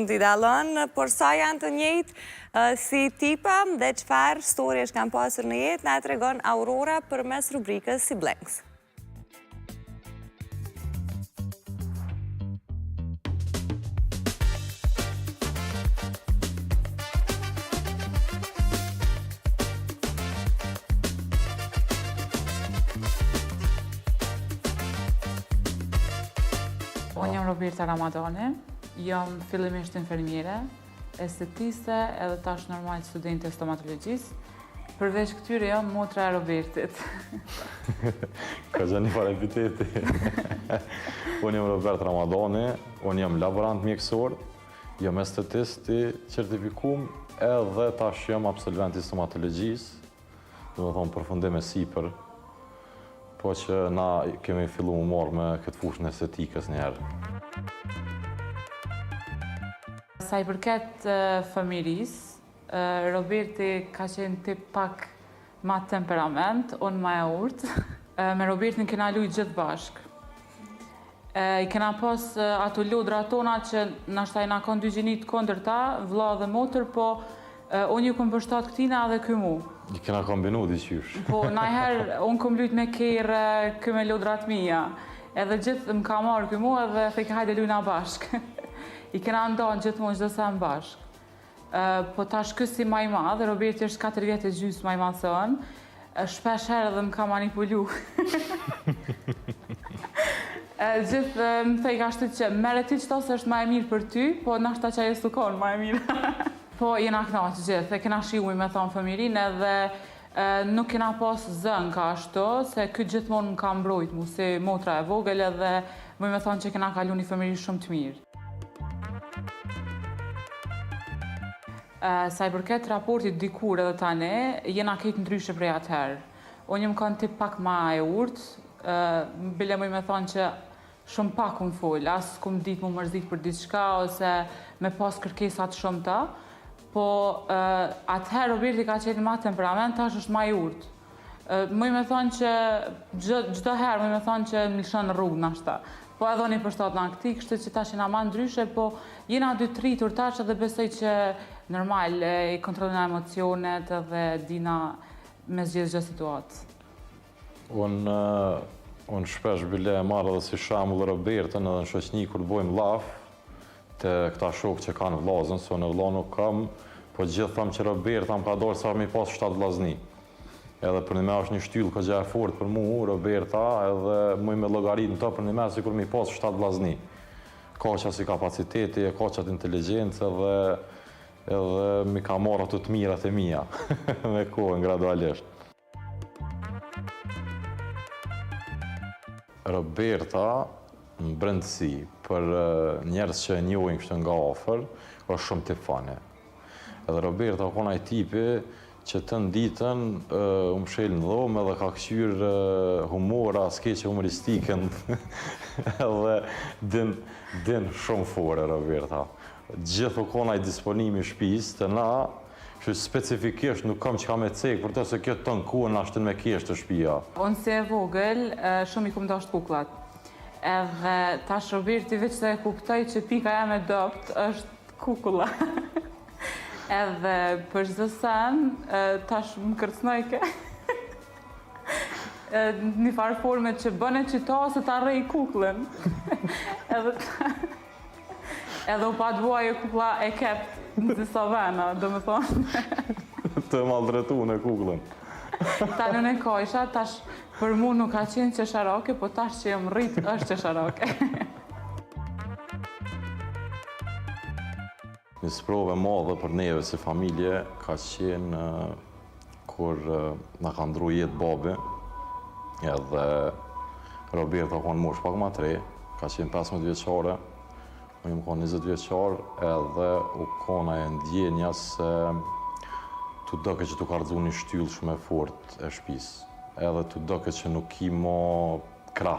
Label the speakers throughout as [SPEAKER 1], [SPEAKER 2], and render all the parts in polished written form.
[SPEAKER 1] mund t'i dallon, por sa janë të njëjtë si tipa dhe çfarë storiesh kanë pasur në jetë, na tregon Aurora përmes rubrikës Siblings.
[SPEAKER 2] Unë jam Roberta Ramadani, jam fillimisht infermiere, estetiste edhe tash normal studente stomatologjisë. Përveç këtyre jam motra e Robertit.
[SPEAKER 3] Ka gjeni fare epiteti. Unë jam Roberta Ramadani, unë jam laborant mjekësor, jam estetist i certifikum edhe tash jam absolvent i stomatologjisë, do të thonë përfundim e sipër, po që na kemi fillu më marrë me këtë fushën estetikës njerë.
[SPEAKER 2] Sa i përket familjes, Roberti ka qenë tip pak ma temperament, unë ma e urtë. Me Robertin kena lujt gjithë bashkë. I kena pas ato lodra tona që nashta i na kanë dy gjinit kondër ta, vlla dhe motër, po unë ju kom përshtat këtina dhe ky mu.
[SPEAKER 3] I kena kombinu diqysh.
[SPEAKER 2] Po, najherë, unë kom lujt me kerë, ky me lodrat mija. Edhe gjithë më ka marrë ky mu edhe thejke hajde lujna bashkë. I kena ndonë gjithmonë çdo sa në bashkë. Po tash ky si maj madh, Roberti është 4 vjetë e gjysmë maj madh se unë, shpesh herë edhe më ka manipulu. Gjithë më thejka ashtu që mere ti qëto se është ma e mirë për ty, po nashta që ajo s'u konë ma e mirë. Po jena knaqë gjithë, e kena shiuj me thonë fëmirin edhe nuk kena pas zën ka ashtu, se këtë gjithmonë më ka mbrojt mu si motra e vogël edhe më me thonë që kena kalu një fëmiri shumë të mirë. Sa i përket raportit dikur edhe tani, jena këtë ndryshe prej atëherë. Unë jëmë kanë tip pak ma e urtë, bile më me thonë që shumë pak unë folë, asë kumë ditë më mërzit për diçka ose me pas kërkesat shumë ta, po atëherë Roberti ka qenë ma temperament, tash është ma i urtë. Më me thonë që gjdo herë më me thonë që më lëshon në rrugë nashta. Po edhe një përshtat në këti, kështë që tash jena ma ndryshe, po jena dy tritur tash edhe besoj që normal i kontrolina emocionet edhe dina me zgjedhë gjë situatë.
[SPEAKER 3] Unë shpesh bile e marrë edhe si shambull Robertën edhe në shoqni kur bojmë laf të këta shokë që kanë vllazën, se unë vlla nuk kam, po gjithë thamë që Roberta më ka dorë sa mi pas 7 vllazni. Edhe për një me është një shtyllë këgja e fort për mu, Roberta, edhe muj me llogarit në të për një me si kur mi pas 7 vllazni. Ka qa si kapaciteti, ka qatë inteligencë edhe mi ka marrë ato të mirat e mija, me kohën gradualisht. Roberta, në brendësi, për njerës që e njohin kështë nga ofër, është shumë tip fane. Edhe Roberta ka ai tipi që të ditën më shelë në dhomë edhe ka këshyrë humora, skeqe humoristikën edhe din shumë fore Roberta. Gjithë kona i disponimi shpis të na, që specifikisht nuk kam që ka me cekë, për të se kjo të në kuën ashtë me kjesht të shpia.
[SPEAKER 2] Unë si e vogël, shumë i kum dasht kukullat. Edhe tash Roberti veç se e kuptoj që pika jam e dopt është kukulla. Edhe për çdo sen, tash më kërcnojke. Një farë forme që bëne që ta ose ta rej kukullën. Edhe u pa duaj e kukla e kept në disa vena, do me thonë.
[SPEAKER 3] Të maldretu në kukullën.
[SPEAKER 2] Ta në ne kojsha, tash për mu nuk ka qenë qesharake, po tash që jam rritë është qesharake.
[SPEAKER 3] Një sprove madhe për neve si familje ka qenë kur na ka ndru jetë babi, edhe Roberta ka në mosh pak ma tre, ka qenë 15 vjeqare, unë jam ka 20 vjeqar, edhe u kona e ndjenja se të dëke që të ka rëdzu një shtyllë shumë e fort e shpis, edhe të dëke që nuk i mo kra.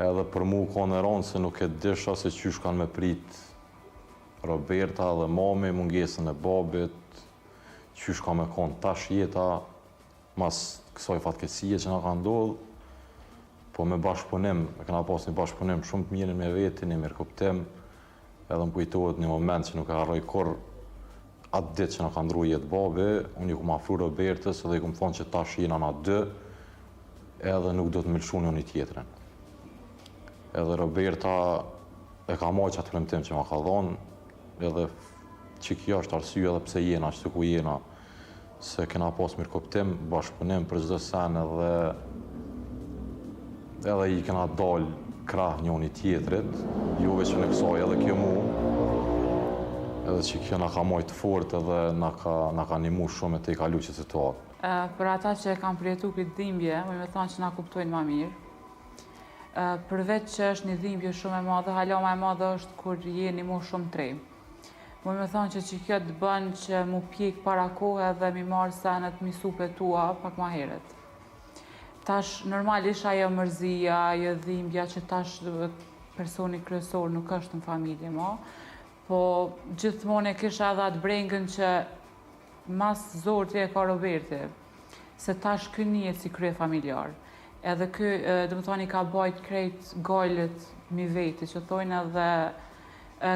[SPEAKER 3] Edhe për mu ka në ronë se nuk e disha se qysh kanë me prit Roberta dhe mami, mungesën e babit, qysh ka me konë tash jeta, mas kësaj fatkesie që na ka ndodhë, po me bashkëpunim, me këna pas një bashkëpunim shumë të mirë me veti, një mirë kuptim, edhe më kujtohet një moment që nuk e harroj kur atë ditë që në ka ndru jetë babi, unë i ku ma afru Robertës edhe i ku më thonë që tash jena na dy, edhe nuk do të mëlshu një tjetrin. Edhe Roberta e ka marrë qatë premtim që ma ka dhonë, edhe që kjo është arsye edhe pse jena që ku jena, se kena pas mirë kuptim, bashkëpunim për çdo sen edhe i kena dalë krah njëri tjetrit, juve që në kësaj edhe kjo mu, edhe që kjo na ka majtë fort edhe na ka nimu shumë e te i kalu që situatë.
[SPEAKER 2] Për ata që e kam përjetu këtë dhimbje, më thonë që na kuptojnë ma mirë. Përveç që është një dhimbje shumë e madhe, hala ma e madhe është kur jeni mu shumë trej. Më thonë që kjo të bën që mu pjek para kohë edhe mi marë senet mi supe tua pak ma heret. Tash normalisht ajo mërzia, ajo dhimbja që tash personi kryesor nuk është në familje ma, po gjithmonë e kisha edhe atë brengën që mas zorti e ka Roberti, se tash ky njihet si krye familjar. Edhe ky, do të thonë, i ka bajt krejt gajlet mi veti, që thojnë edhe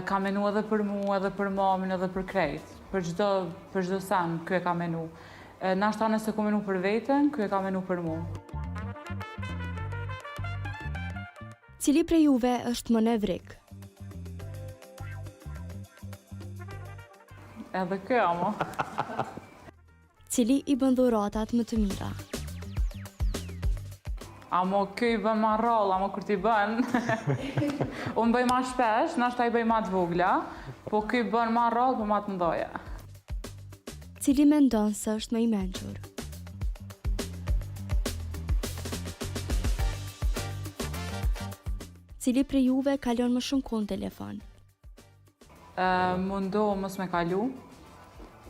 [SPEAKER 2] ka menu edhe për mu, edhe për mamin, edhe për krejt. Për çdo sen, ky e ka menu. Nashta nëse ku menu për veten, ky e ka menu për mu.
[SPEAKER 4] Cili prej juve është më nevrik?
[SPEAKER 2] Edhe ky, amo.
[SPEAKER 4] Cili i bën dhuratat më të mira?
[SPEAKER 2] Amo, ky i bën ma rrallë, amo kur t'i bën. Unë bëj ma shpesh, nashta i bëj ma të vogla, po ky i bën ma rrallë, po ma të mdoja.
[SPEAKER 4] Cili mendon se është më i mençur? Cili prej juve kalon më shumë kohë në telefon?
[SPEAKER 2] Mundohem mos me kalu,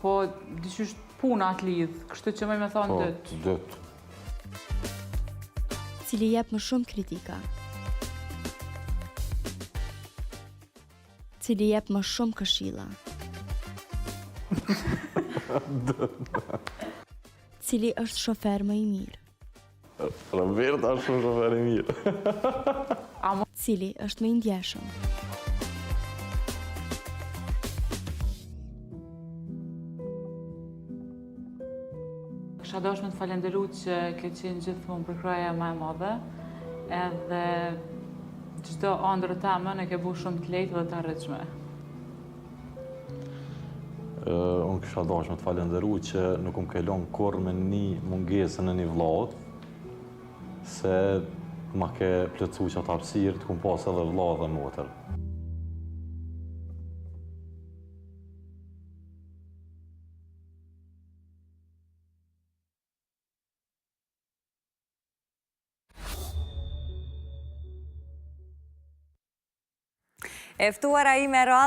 [SPEAKER 2] po dyshysh puna të lidh, kështu që më me thonë dytë.
[SPEAKER 3] Dytë.
[SPEAKER 4] Cili jep më shumë kritika? Cili jep më shumë këshilla? Cili është shofer më i mirë?
[SPEAKER 3] Roberta është shumë shofer i mirë.
[SPEAKER 4] Cili është më i ndjeshëm?
[SPEAKER 2] Kisha dashur të falenderoj që ke qenë gjithmonë për kraja më e madhe, edhe çdo ëndër tëmën e ke bu shumë të lehtë dhe të arritshme.
[SPEAKER 3] Unë kisha dashur të falenderoj që nuk më ke lënë kurrë me një mungesën e një vllaut, se ma ke plotësuar çata hapësirë të kum pas edhe vëlla dhe motër.
[SPEAKER 1] E ftuara ime radhë